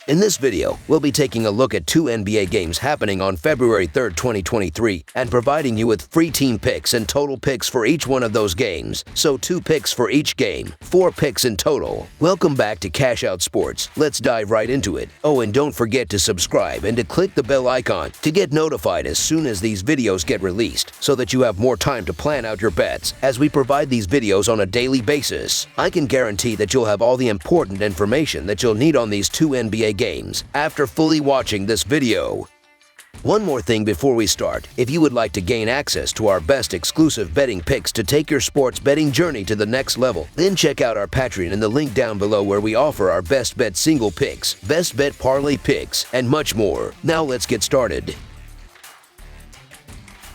In this video, we'll be taking a look at 2 NBA games happening on February 3rd, 2023, and providing you with free team picks and total picks for each one of those games. So 2 picks for each game, 4 picks in total. Welcome back to Cash Out Sports. Let's dive right into it. Oh, and don't forget to subscribe and to click the bell icon to get notified as soon as these videos get released, so that you have more time to plan out your bets as we provide these videos on a daily basis. I can guarantee that you'll have all the important information that you'll need on these 2 NBA games after fully watching this video. One more thing before we start. If you would like to gain access to our best exclusive betting picks to take your sports betting journey to the next level, then check out our Patreon in the link down below, where we offer our best bet single picks, best bet parlay picks, and much more. Now let's get started.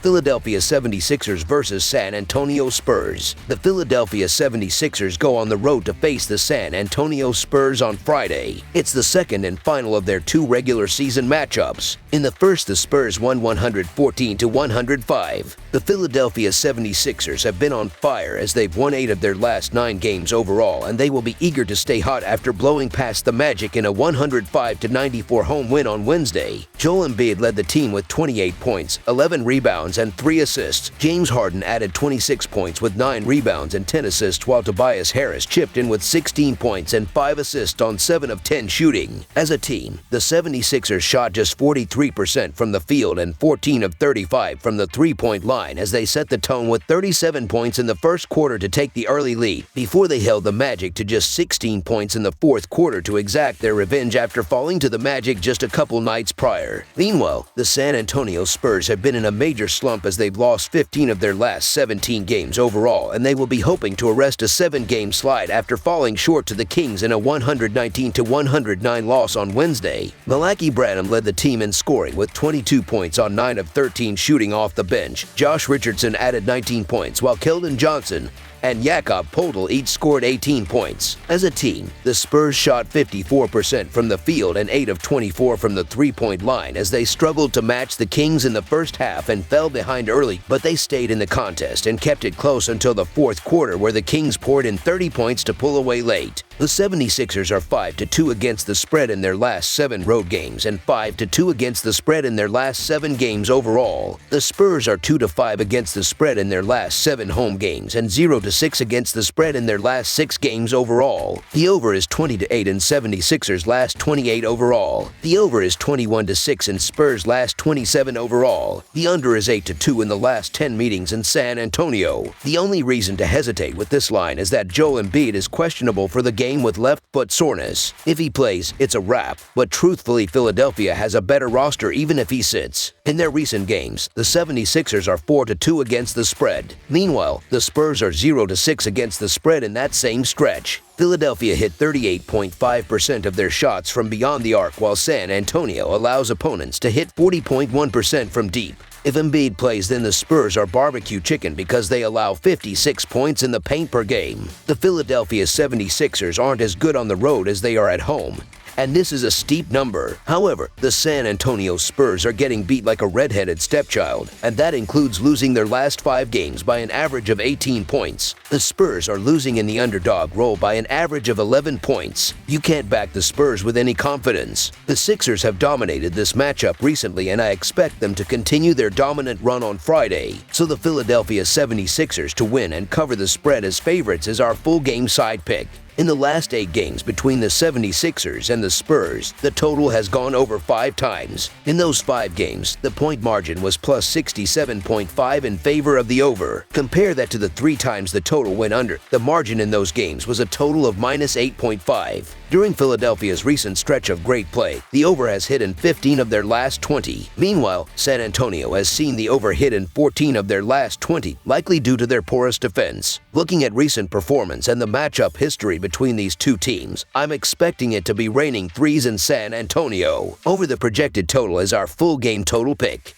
Philadelphia 76ers versus San Antonio Spurs. The Philadelphia 76ers go on the road to face the San Antonio Spurs on Friday. It's the second and final of their 2 regular season matchups. In the first, the Spurs won 114-105. The Philadelphia 76ers have been on fire as they've won 8 of their last 9 games overall, and they will be eager to stay hot after blowing past the Magic in a 105-94 home win on Wednesday. Joel Embiid led the team with 28 points, 11 rebounds, and 3 assists. James Harden added 26 points with 9 rebounds and 10 assists, while Tobias Harris chipped in with 16 points and 5 assists on 7 of 10 shooting. As a team, the 76ers shot just 43% from the field and 14 of 35 from the three-point line as they set the tone with 37 points in the first quarter to take the early lead, before they held the Magic to just 16 points in the fourth quarter to exact their revenge after falling to the Magic just a couple nights prior. Meanwhile, the San Antonio Spurs have been in a major slump as they've lost 15 of their last 17 games overall, and they will be hoping to arrest a 7-game slide after falling short to the Kings in a 119-109 loss on Wednesday. Malaki Branham led the team in scoring with 22 points on 9 of 13 shooting off the bench. Josh Richardson added 19 points, while Keldon Johnson and Jakob Poeltl each scored 18 points. As a team, the Spurs shot 54% from the field and 8 of 24 from the three-point line as they struggled to match the Kings in the first half and fell behind early, but they stayed in the contest and kept it close until the fourth quarter, where the Kings poured in 30 points to pull away late. The 76ers are 5-2 against the spread in their last 7 road games and 5-2 against the spread in their last 7 games overall. The Spurs are 2-5 against the spread in their last 7 home games and 0-6 against the spread in their last 6 games overall. The over is 20-8 in 76ers' last 28 overall. The over is 21-6 in Spurs' last 27 overall. The under is 8-2 in the last 10 meetings in San Antonio. The only reason to hesitate with this line is that Joel Embiid is questionable for the game with left foot soreness. If he plays, it's a wrap, but truthfully, Philadelphia has a better roster even if he sits. In their recent games, the 76ers are 4-2 against the spread. Meanwhile, the Spurs are 0-6 against the spread in that same stretch. Philadelphia hit 38.5% of their shots from beyond the arc, while San Antonio allows opponents to hit 40.1% from deep. If Embiid plays, then the Spurs are barbecue chicken because they allow 56 points in the paint per game. The Philadelphia 76ers aren't as good on the road as they are at home, and this is a steep number. However, the San Antonio Spurs are getting beat like a redheaded stepchild, and that includes losing their last 5 games by an average of 18 points. The Spurs are losing in the underdog role by an average of 11 points. You can't back the Spurs with any confidence. The Sixers have dominated this matchup recently, and I expect them to continue their dominant run on Friday. So the Philadelphia 76ers to win and cover the spread as favorites is our full game side pick. In the last 8 games between the 76ers and the Spurs, the total has gone over 5 times. In those 5 games, the point margin was plus 67.5 in favor of the over. Compare that to the 3 times the total went under. The margin in those games was a total of minus 8.5. During Philadelphia's recent stretch of great play, the over has hit in 15 of their last 20. Meanwhile, San Antonio has seen the over hit in 14 of their last 20, likely due to their porous defense. Looking at recent performance and the matchup history between these 2 teams, I'm expecting it to be raining threes in San Antonio. Over the projected total is our full game total pick.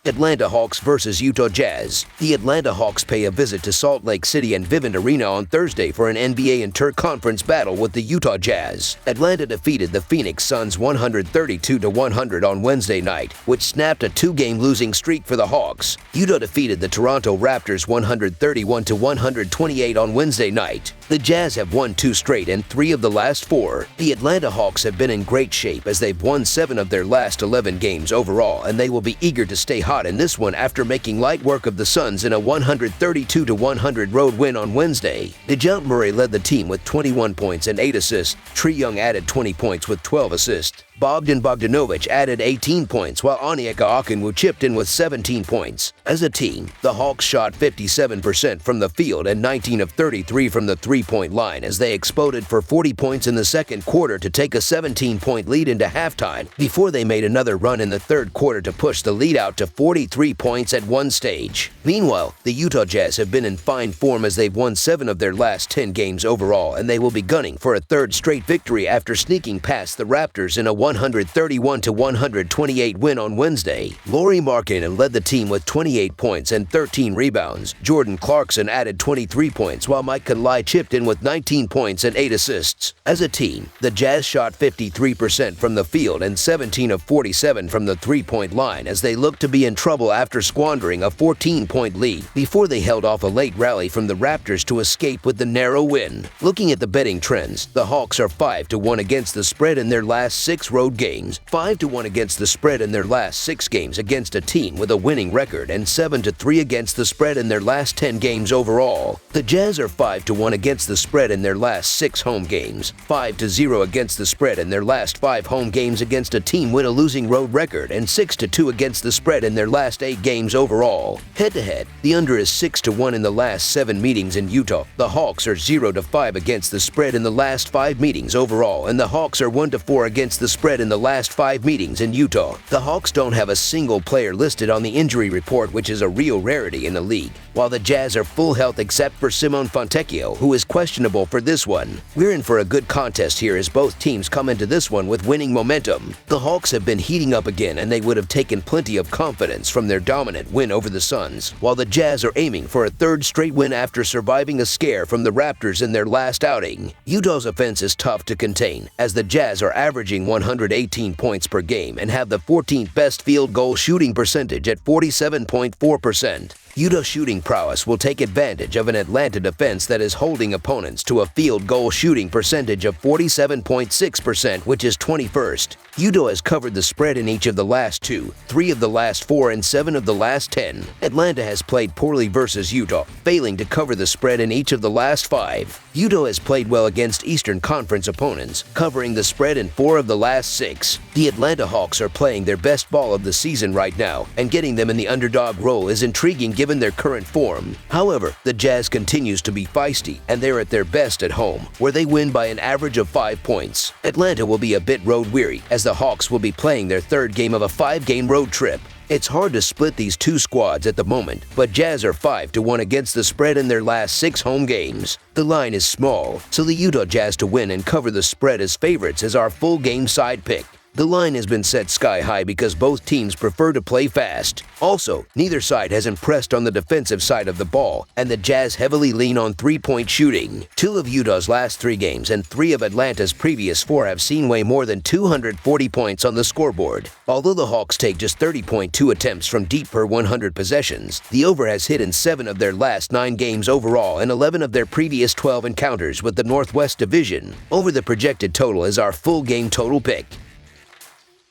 Atlanta Hawks versus Utah Jazz. The Atlanta Hawks pay a visit to Salt Lake City and Vivint Arena on Thursday for an NBA inter-conference battle with the Utah Jazz. Atlanta defeated the Phoenix Suns 132-100 on Wednesday night, which snapped a 2-game losing streak for the Hawks. Utah defeated the Toronto Raptors 131-128 on Wednesday night. The Jazz have won 2 straight and 3 of the last 4. The Atlanta Hawks have been in great shape as they've won 7 of their last 11 games overall, and they will be eager to stay hot in this one after making light work of the Suns in a 132-100 road win on Wednesday. DeJounte Murray led the team with 21 points and 8 assists. Trae Young added 20 points with 12 assists. Bogdanovic added 18 points, while Onyeka Okongwu chipped in with 17 points. As a team, the Hawks shot 57% from the field and 19 of 33 from the three-point line as they exploded for 40 points in the second quarter to take a 17-point lead into halftime before they made another run in the third quarter to push the lead out to 43 points at one stage. Meanwhile, the Utah Jazz have been in fine form as they've won 7 of their last 10 games overall, and they will be gunning for a third straight victory after sneaking past the Raptors in a 131-128 win on Wednesday. Lauri Markkanen led the team with 28 points and 13 rebounds. Jordan Clarkson added 23 points, while Mike Conley chipped in with 19 points and 8 assists. As a team, the Jazz shot 53% from the field and 17 of 47 from the three-point line as they looked to be in trouble after squandering a 14-point lead before they held off a late rally from the Raptors to escape with the narrow win. Looking at the betting trends, the Hawks are 5-1 against the spread in their last 6 road games, 5-1 against the spread in their last 6 games against a team with a winning record, and 7-3 against the spread in their last 10 games overall. The Jazz are 5-1 against the spread in their last 6 home games, 5-0 against the spread in their last 5 home games against a team with a losing road record, and 6-2 against the spread in their last 8 games overall. Head-to-head, the under is 6-1 in the last 7 meetings in Utah. The Hawks are 0-5 against the spread in the last 5 meetings overall, and the Hawks are 1-4 against the spread in the last 5 meetings in Utah. The Hawks don't have a single player listed on the injury report, which is a real rarity in the league, while the Jazz are full health except for Simone Fontecchio, who is questionable for this one. We're in for a good contest here as both teams come into this one with winning momentum. The Hawks have been heating up again, and they would have taken plenty of confidence from their dominant win over the Suns, while the Jazz are aiming for a third straight win after surviving a scare from the Raptors in their last outing. Utah's offense is tough to contain, as the Jazz are averaging 118 points per game and have the 14th best field goal shooting percentage at 47.4%. Utah's shooting prowess will take advantage of an Atlanta defense that is holding opponents to a field goal shooting percentage of 47.6%, which is 21st. Utah has covered the spread in each of the last 2, 3 of the last 4, and 7 of the last 10. Atlanta has played poorly versus Utah, failing to cover the spread in each of the last 5. Utah has played well against Eastern Conference opponents, covering the spread in 4 of the last 6. The Atlanta Hawks are playing their best ball of the season right now, and getting them in the underdog role is intriguing given their current form. However, the Jazz continues to be feisty, and they're at their best at home, where they win by an average of 5 points. Atlanta will be a bit road-weary, as the Hawks will be playing their third game of a 5-game road trip. It's hard to split these two squads at the moment, but Jazz are 5-1 against the spread in their last 6 home games. The line is small, so the Utah Jazz to win and cover the spread as favorites is our full game side pick. The line has been set sky high because both teams prefer to play fast. Also, neither side has impressed on the defensive side of the ball, and the Jazz heavily lean on three-point shooting. 2 of Utah's last 3 games and 3 of Atlanta's previous 4 have seen way more than 240 points on the scoreboard. Although the Hawks take just 30.2 attempts from deep per 100 possessions, the over has hit in 7 of their last 9 games overall and 11 of their previous 12 encounters with the Northwest Division. Over the projected total is our full game total pick.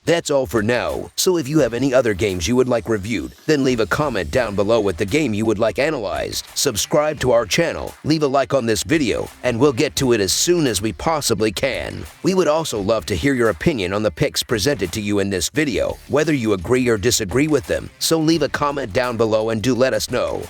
That's all for now, so if you have any other games you would like reviewed, then leave a comment down below with the game you would like analyzed. Subscribe to our channel, leave a like on this video, and we'll get to it as soon as we possibly can. We would also love to hear your opinion on the picks presented to you in this video, whether you agree or disagree with them, so leave a comment down below and do let us know.